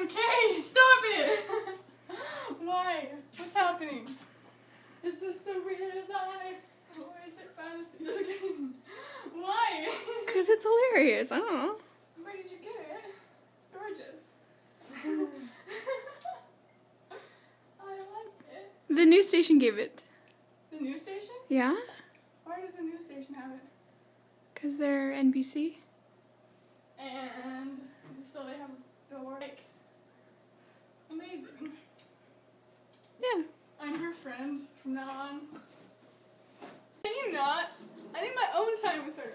Okay, stop it! Why? What's happening? Is this the real life? Or is it fantasy? Just kidding. Why? Because it's hilarious. I don't know. Where did you get it? It's gorgeous. I like it. The news station gave it. The news station? Yeah? Why does the news station have it? Because they're NBC. And so they have the like amazing. Yeah. I'm her friend from now on. Can you not? I need my own time with her.